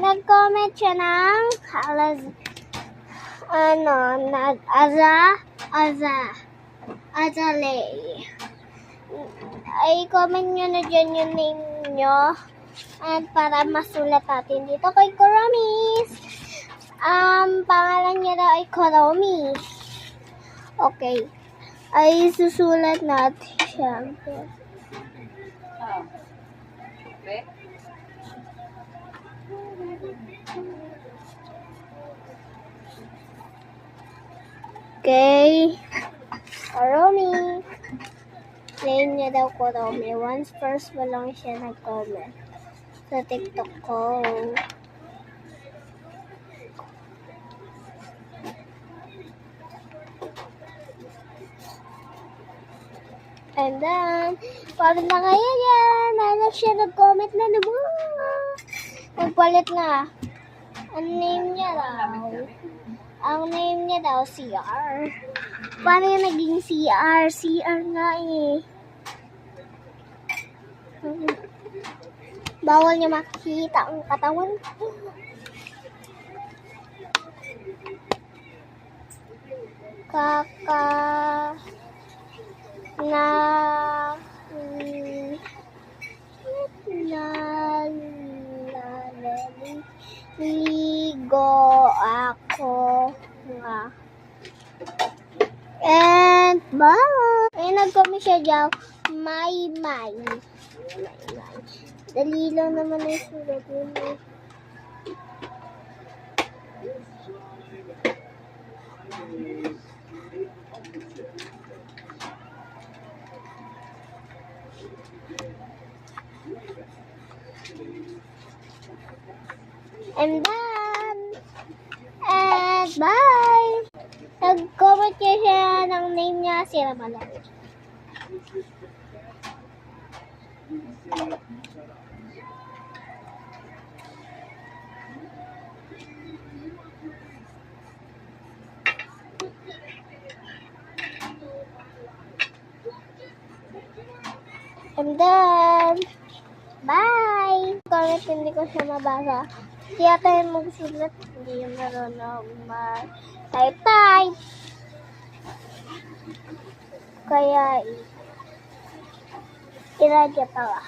Nag-comment siya ng Azalea. Ay, comment nyo na dyan yung name nyo. At para masulat natin dito kay Kuromis. Pangalan niya daw ay Kuromis. Okay. Ay, susulat natin siya. Okay. Okay. Kuromi. Name niya daw Kuromi. Once first mo lang siya nag-comment sa TikTok ko. And then, paano na kaya yan? Ano siya nag-comment na naman? Nagpalit na. Ang name niya daw, CR. Paano yung naging CR? CR nga eh. Bawal niya makita ang katawan ko. Ligo ako nga. And bye! Ay, nag-comment siya dyan. May. Dali lang naman ang sulat mo. I'm done! And bye! Nag-comment siya ng name niya, si Ramalan. I'm done! Bye! Comment hindi ko siya mabasa. Kaya tayo magsulat, hindi yung marunong mag-type. Kaya, iradya tawa.